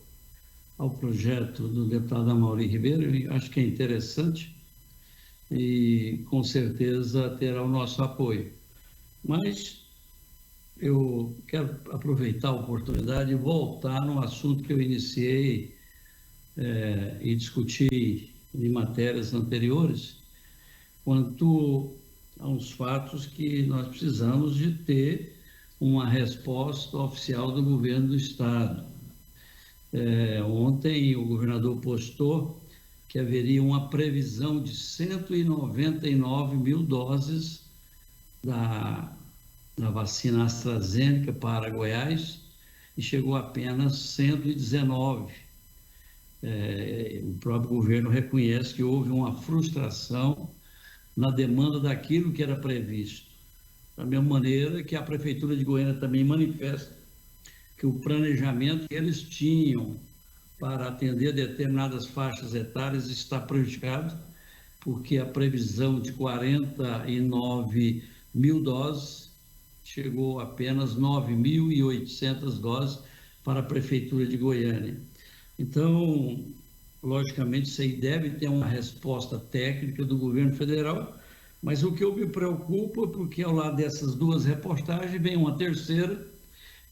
ao projeto do deputado Amaury Ribeiro. Eu acho que é interessante e com certeza terá o nosso apoio. Mas eu quero aproveitar a oportunidade e voltar no assunto que eu iniciei e discuti em matérias anteriores, quanto a uns fatos que nós precisamos de ter uma resposta oficial do governo do estado. Ontem o governador postou que haveria uma previsão de 199 mil doses da vacina AstraZeneca para Goiás e chegou apenas 119. O próprio governo reconhece que houve uma frustração na demanda daquilo que era previsto. Da mesma maneira que a Prefeitura de Goiânia também manifesta que o planejamento que eles tinham para atender determinadas faixas etárias está prejudicado, porque a previsão de 49 mil doses chegou a apenas 9.800 doses para a Prefeitura de Goiânia. Então, logicamente, isso aí deve ter uma resposta técnica do governo federal, mas o que eu me preocupa é porque ao lado dessas duas reportagens vem uma terceira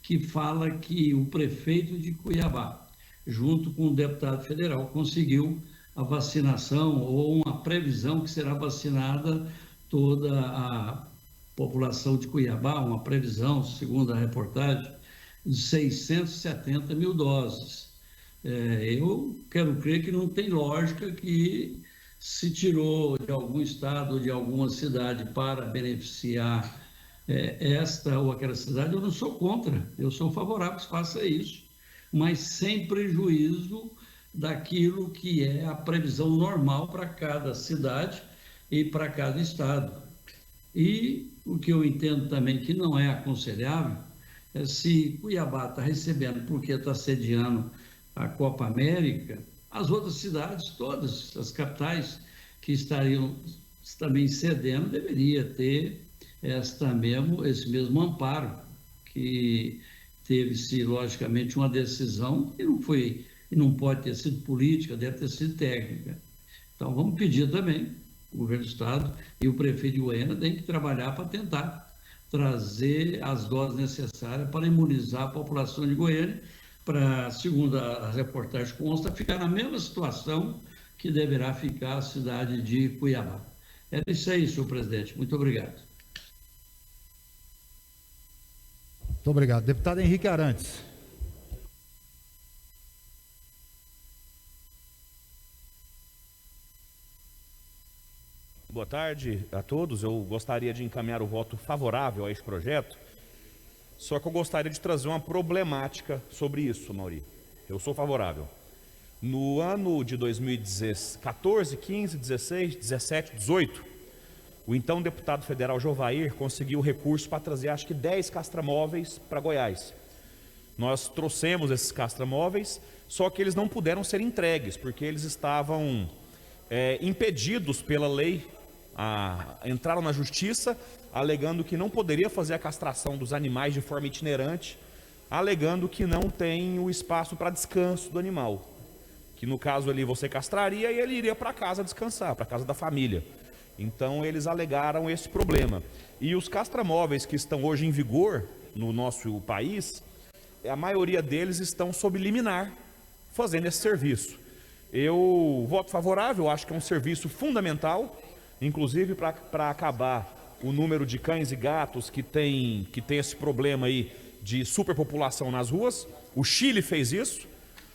que fala que o prefeito de Cuiabá, junto com o deputado federal, conseguiu a vacinação ou uma previsão que será vacinada toda a população de Cuiabá, uma previsão, segundo a reportagem, de 670 mil doses. Eu quero crer que não tem lógica que se tirou de algum estado ou de alguma cidade para beneficiar esta ou aquela cidade. Eu não sou contra, eu sou favorável que se faça isso, mas sem prejuízo daquilo que é a previsão normal para cada cidade e para cada estado. E o que eu entendo também que não é aconselhável é se Cuiabá está recebendo porque está sediando a Copa América, as outras cidades, todas as capitais que estariam também cedendo, deveria ter esse mesmo amparo, que teve-se, logicamente, uma decisão que não foi, e não pode ter sido política, deve ter sido técnica. Então, vamos pedir também, o governo do estado e o prefeito de Goiânia tem que trabalhar para tentar trazer as doses necessárias para imunizar a população de Goiânia, para, segundo a reportagem consta, ficar na mesma situação que deverá ficar a cidade de Cuiabá. É isso aí, senhor presidente. Muito obrigado. Muito obrigado. Deputado Henrique Arantes. Boa tarde a todos. Eu gostaria de encaminhar o voto favorável a este projeto, só que eu gostaria de trazer uma problemática sobre isso, Amaury. Eu sou favorável. No ano de 2014, 15, 16, 17, 18, o então deputado federal Jovair conseguiu recurso para trazer, acho que 10 castramóveis para Goiás. Nós trouxemos esses castramóveis, só que eles não puderam ser entregues, porque eles estavam impedidos pela lei, entraram na justiça, alegando que não poderia fazer a castração dos animais de forma itinerante, alegando que não tem o espaço para descanso do animal, que no caso ali você castraria e ele iria para casa descansar, para casa da família. Então eles alegaram esse problema. E os castramóveis que estão hoje em vigor no nosso país, a maioria deles estão sob liminar, fazendo esse serviço. Eu voto favorável, acho que é um serviço fundamental, inclusive para acabar o número de cães e gatos que tem esse problema aí de superpopulação nas ruas. O Chile fez isso.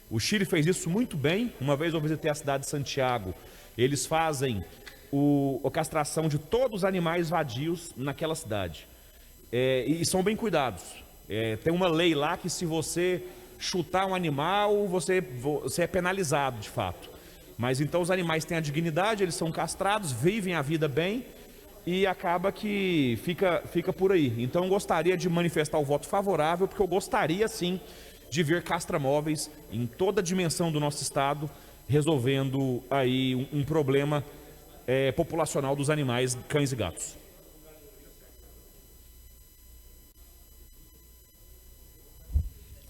O Chile fez isso muito bem. Uma vez eu visitei a cidade de Santiago. Eles fazem a castração de todos os animais vadios naquela cidade. E são bem cuidados. Tem uma lei lá que se você chutar um animal, você é penalizado de fato. Mas então os animais têm a dignidade, eles são castrados, vivem a vida bem e acaba que fica por aí. Então eu gostaria de manifestar o voto favorável, porque eu gostaria sim de ver castramóveis em toda a dimensão do nosso estado, resolvendo aí um problema populacional dos animais, cães e gatos.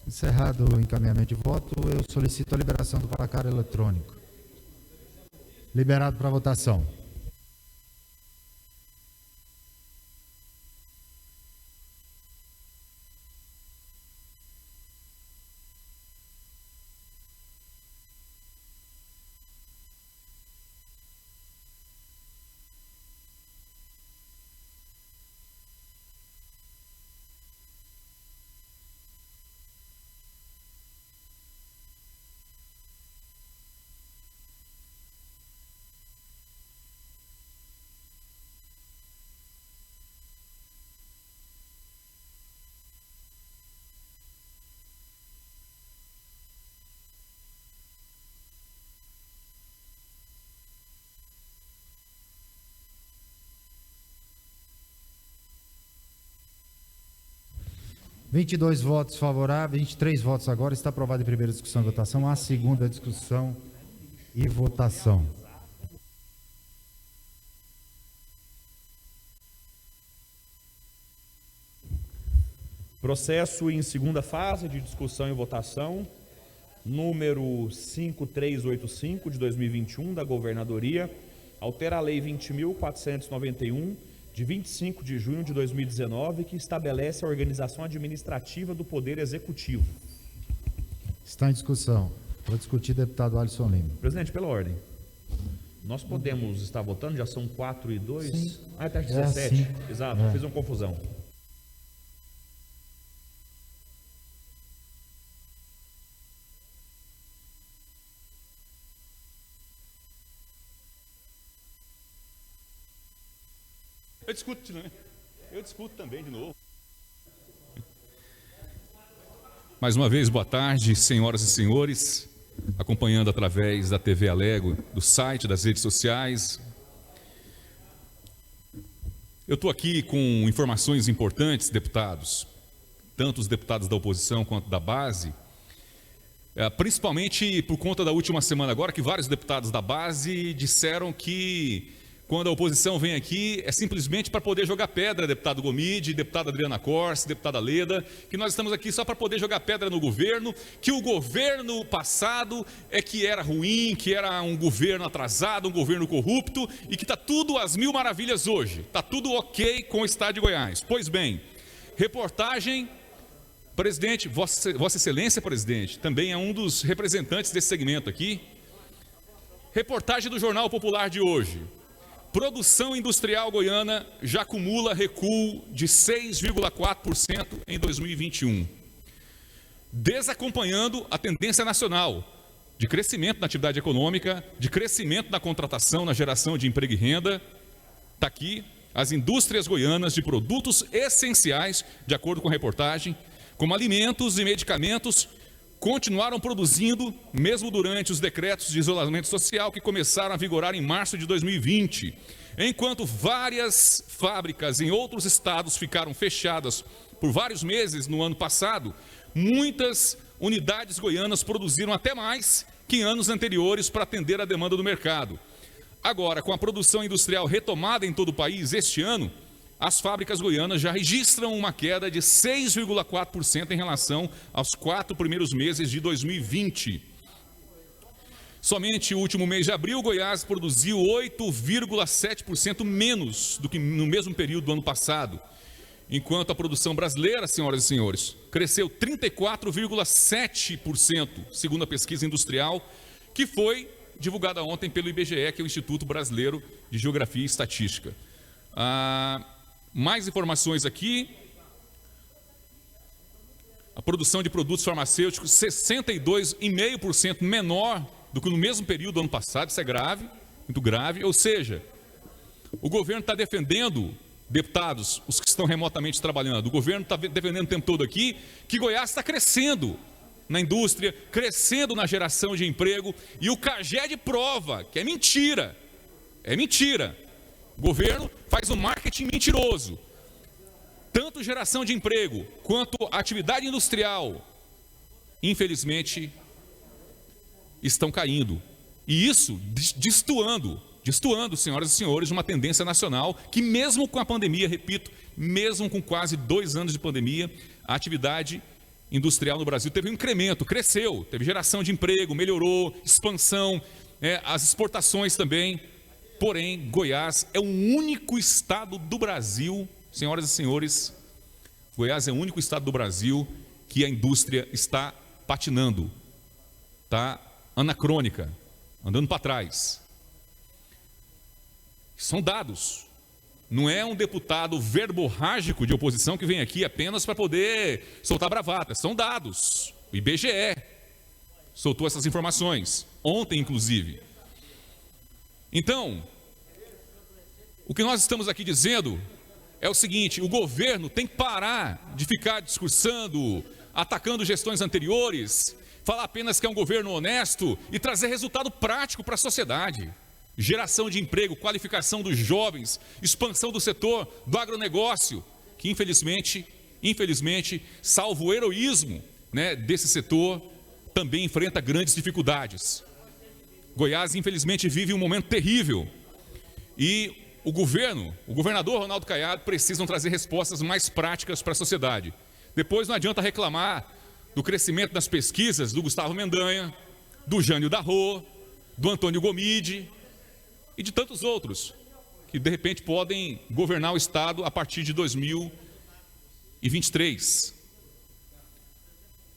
Encerrado o encaminhamento de voto, eu solicito a liberação do placar eletrônico. Liberado para votação. (22 votos favoráveis, 23 votos agora). Está aprovado em primeira discussão e votação. A segunda discussão e votação. Processo em segunda fase de discussão e votação, número 5385 de 2021, da Governadoria, altera a Lei 20.491, de 25 de junho de 2019, que estabelece a organização administrativa do Poder Executivo. Está em discussão. Para discutir, deputado Alisson Lima. Presidente, pela ordem. Nós podemos estar votando? Já são 4 e 2? Sim. Até 17. Sim. Exato, fiz uma confusão. Eu discuto também de novo. Mais uma vez, boa tarde, senhoras e senhores, acompanhando através da TV Alego, do site, das redes sociais. Eu estou aqui com informações importantes, deputados, tanto os deputados da oposição quanto da base, principalmente por conta da última semana agora, que vários deputados da base disseram que quando a oposição vem aqui, é simplesmente para poder jogar pedra, deputado Gomide, deputada Adriana Corse, deputada Leda, que nós estamos aqui só para poder jogar pedra no governo, que o governo passado que era ruim, que era um governo atrasado, um governo corrupto, e que está tudo às mil maravilhas hoje, está tudo ok com o estado de Goiás. Pois bem, reportagem, presidente, Vossa Excelência, presidente, também é um dos representantes desse segmento aqui, reportagem do Jornal Popular de hoje. Produção industrial goiana já acumula recuo de 6,4% em 2021, desacompanhando a tendência nacional de crescimento na atividade econômica, de crescimento na contratação, na geração de emprego e renda. Está aqui as indústrias goianas de produtos essenciais, de acordo com a reportagem, como alimentos e medicamentos, continuaram produzindo, mesmo durante os decretos de isolamento social que começaram a vigorar em março de 2020. Enquanto várias fábricas em outros estados ficaram fechadas por vários meses no ano passado, muitas unidades goianas produziram até mais que em anos anteriores para atender a demanda do mercado. Agora, com a produção industrial retomada em todo o país este ano, as fábricas goianas já registram uma queda de 6,4% em relação aos 4 primeiros meses de 2020. Somente o último mês de abril, Goiás produziu 8,7% menos do que no mesmo período do ano passado, enquanto a produção brasileira, senhoras e senhores, cresceu 34,7%, segundo a pesquisa industrial, que foi divulgada ontem pelo IBGE, que é o Instituto Brasileiro de Geografia e Estatística. Mais informações aqui. A produção de produtos farmacêuticos 62,5% menor do que no mesmo período do ano passado. Isso é grave, muito grave. Ou seja, o governo está defendendo, deputados, os que estão remotamente trabalhando, o governo está defendendo o tempo todo aqui que Goiás está crescendo na indústria, crescendo na geração de emprego, e o CAGED prova que é mentira. É mentira. O governo faz um marketing mentiroso. Tanto geração de emprego quanto atividade industrial, infelizmente, estão caindo. E isso destoando, senhoras e senhores, de uma tendência nacional que, mesmo com a pandemia, repito, mesmo com quase 2 anos de pandemia, a atividade industrial no Brasil teve um incremento, cresceu, teve geração de emprego, melhorou, expansão, as exportações também. Porém, Goiás é o único estado do Brasil, senhoras e senhores, Goiás é o único estado do Brasil que a indústria está patinando, está anacrônica, andando para trás. São dados. Não é um deputado verborrágico de oposição que vem aqui apenas para poder soltar bravata. São dados. O IBGE soltou essas informações, ontem inclusive. Então, o que nós estamos aqui dizendo é o seguinte: o governo tem que parar de ficar discursando, atacando gestões anteriores, falar apenas que é um governo honesto e trazer resultado prático para a sociedade. Geração de emprego, qualificação dos jovens, expansão do setor do agronegócio, que infelizmente, salvo o heroísmo, desse setor, também enfrenta grandes dificuldades. Goiás, infelizmente, vive um momento terrível e o governador Ronaldo Caiado precisam trazer respostas mais práticas para a sociedade. Depois não adianta reclamar do crescimento das pesquisas do Gustavo Mendanha, do Jânio Darro, do Antônio Gomide e de tantos outros que de repente podem governar o estado a partir de 2023.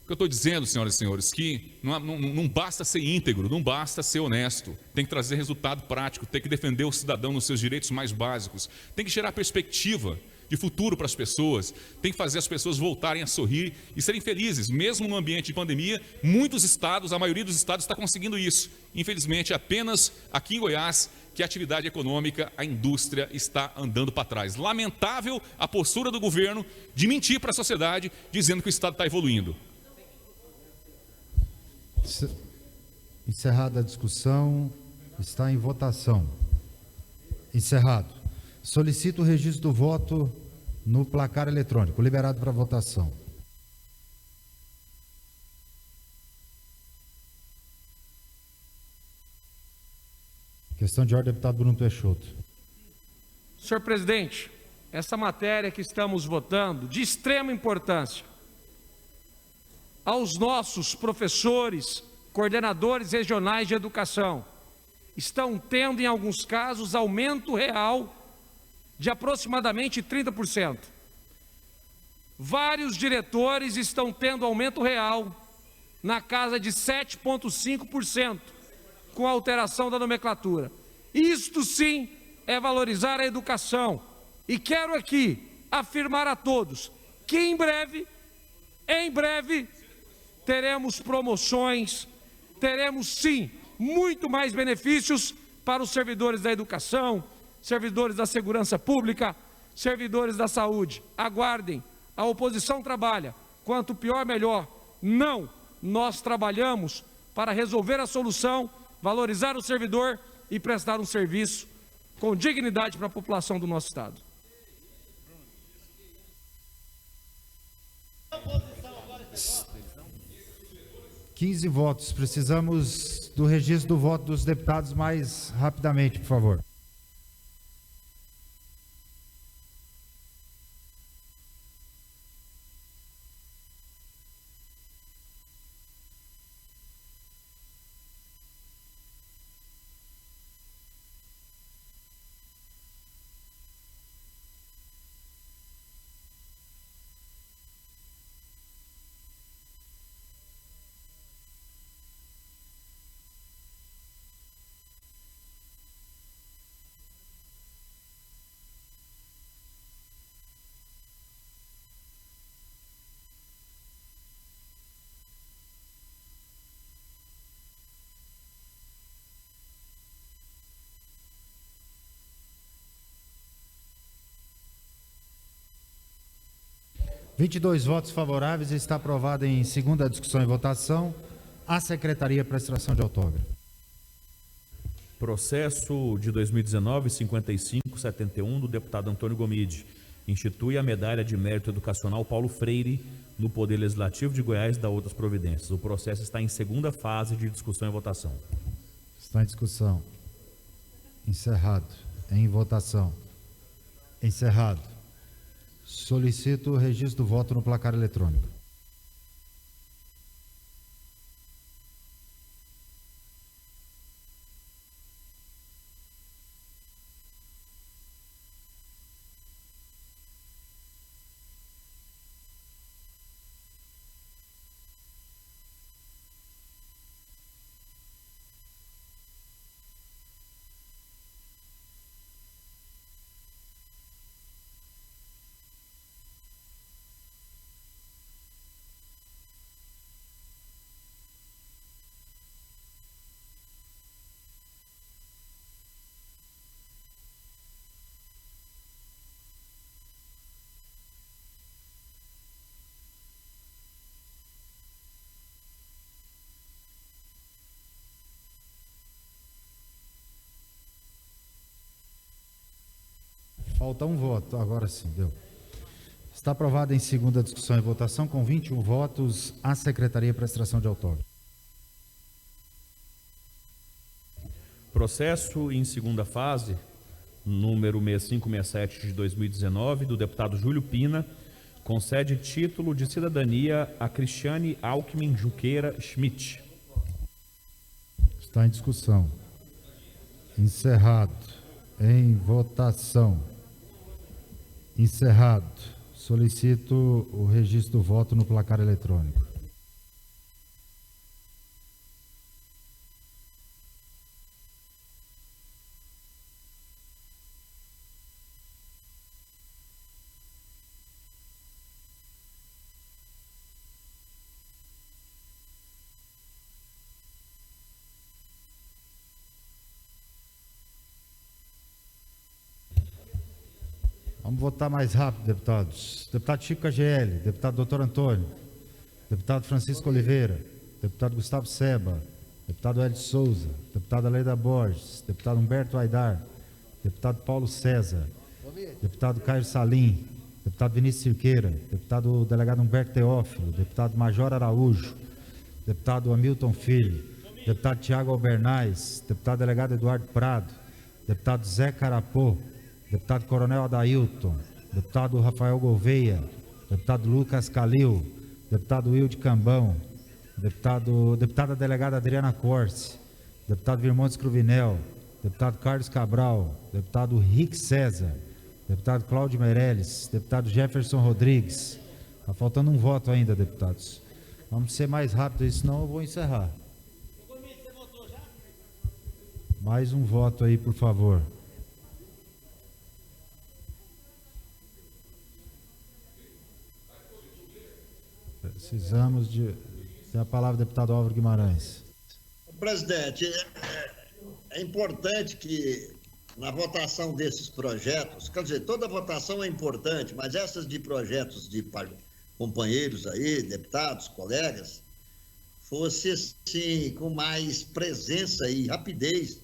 O que eu estou dizendo, senhoras e senhores, que não basta ser íntegro, não basta ser honesto, tem que trazer resultado prático, tem que defender o cidadão nos seus direitos mais básicos, tem que gerar perspectiva de futuro para as pessoas, tem que fazer as pessoas voltarem a sorrir e serem felizes, mesmo no ambiente de pandemia. Muitos estados, a maioria dos estados está conseguindo isso. Infelizmente, apenas aqui em Goiás, que a atividade econômica, a indústria está andando para trás. Lamentável a postura do governo de mentir para a sociedade, dizendo que o estado está evoluindo. Encerrada a discussão, está em votação. Encerrado. Solicito o registro do voto no placar eletrônico. Liberado para votação. Questão de ordem, deputado Bruno Peixoto. Senhor presidente, essa matéria que estamos votando, de extrema importância, aos nossos professores, coordenadores regionais de educação, estão tendo, em alguns casos, aumento real de aproximadamente 30%. Vários diretores estão tendo aumento real na casa de 7,5%, com a alteração da nomenclatura. Isto sim é valorizar a educação. E quero aqui afirmar a todos que em breve, teremos promoções, teremos sim muito mais benefícios para os servidores da educação, servidores da segurança pública, servidores da saúde. Aguardem, a oposição trabalha, quanto pior melhor. Não, nós trabalhamos para resolver a solução, valorizar o servidor e prestar um serviço com dignidade para a população do nosso estado. Os 15 votos. Precisamos do registro do voto dos deputados mais rapidamente, por favor. 22 votos favoráveis, está aprovado em segunda discussão e votação. A Secretaria para extração de autógrafo. Processo de 2019-5571 do deputado Antônio Gomide. Institui a medalha de mérito educacional Paulo Freire no Poder Legislativo de Goiás e dá outras providências. O processo está em segunda fase de discussão e votação. Está em discussão. Encerrado. Em votação. Encerrado. Solicito o registro do voto no placar eletrônico. Falta um voto, agora sim, deu. Está aprovado em segunda discussão e votação, com 21 votos, a Secretaria para extração de autógrafo. Processo em segunda fase, número 6567 de 2019, do deputado Júlio Pina, concede título de cidadania a Cristiane Alckmin Junqueira Schmidt. Está em discussão. Encerrado. Em votação. Encerrado. Solicito o registro do voto no placar eletrônico. Vamos votar mais rápido, deputados. Deputado Chico KGL, deputado Doutor Antônio, deputado Francisco Oliveira, deputado Gustavo Seba, deputado Hélio Souza, deputada Leida Borges, deputado Humberto Aidar, deputado Paulo César, deputado Caio Salim, deputado Vinícius Cirqueira, deputado delegado Humberto Teófilo, deputado Major Araújo, deputado Hamilton Filho, deputado Tiago Albernaz, deputado delegado Eduardo Prado, deputado Zé Carapô, deputado Coronel Adailton, deputado Rafael Gouveia, deputado Lucas Calil, deputado Wilde Cambão, deputada delegada Adriana Corse, deputado Virmontes Cruvinel, deputado Carlos Cabral, deputado Rick César, deputado Cláudio Meirelles, deputado Jefferson Rodrigues. Está faltando um voto ainda, deputados. Vamos ser mais rápido aí, senão eu vou encerrar. Mais um voto aí, por favor. Precisamos de... Tem a palavra o deputado Álvaro Guimarães. Presidente, é importante que na votação desses projetos, quer dizer, toda votação é importante, mas essas de projetos de companheiros aí, deputados, colegas, fosse assim, com mais presença e rapidez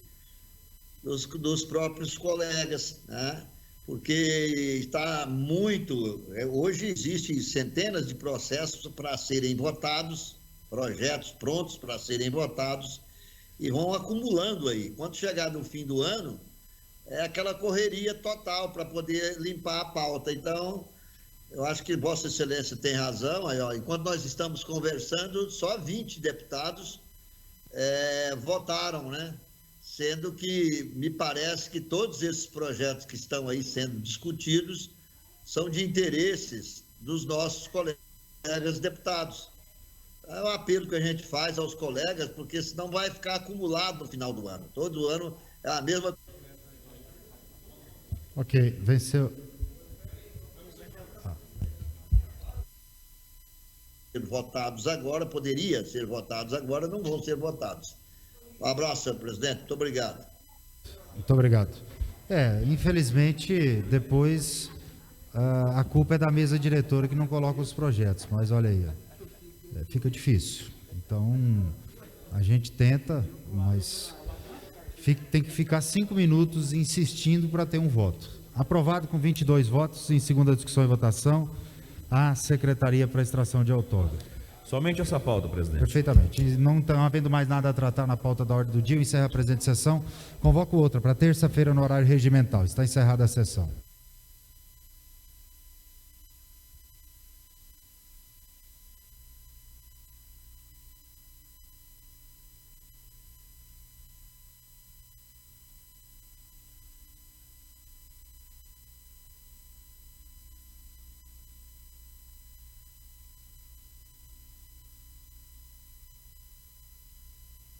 dos próprios colegas, né? Porque está muito... Hoje existem centenas de processos para serem votados, projetos prontos para serem votados, e vão acumulando aí. Quando chegar no fim do ano, é aquela correria total para poder limpar a pauta. Então, eu acho que Vossa Excelência tem razão. Aí, ó, enquanto nós estamos conversando, só 20 deputados votaram, né? Sendo que me parece que todos esses projetos que estão aí sendo discutidos são de interesses dos nossos colegas deputados. É um apelo que a gente faz aos colegas, porque senão vai ficar acumulado no final do ano. Todo ano é a mesma... Ok, venceu. Votados agora, poderia ser votados agora, não vão ser votados. Um abraço, senhor presidente. Muito obrigado. Muito obrigado. Infelizmente, depois a culpa é da mesa diretora que não coloca os projetos, mas olha aí, fica difícil. Então, a gente tenta, mas tem que ficar 5 minutos insistindo para ter um voto. Aprovado com 22 votos, em segunda discussão e votação, a Secretaria para Extração de Autógrafo. Somente essa pauta, presidente. Perfeitamente. Não havendo mais nada a tratar na pauta da ordem do dia, eu encerro a presente sessão. Convoco outra para terça-feira no horário regimental. Está encerrada a sessão.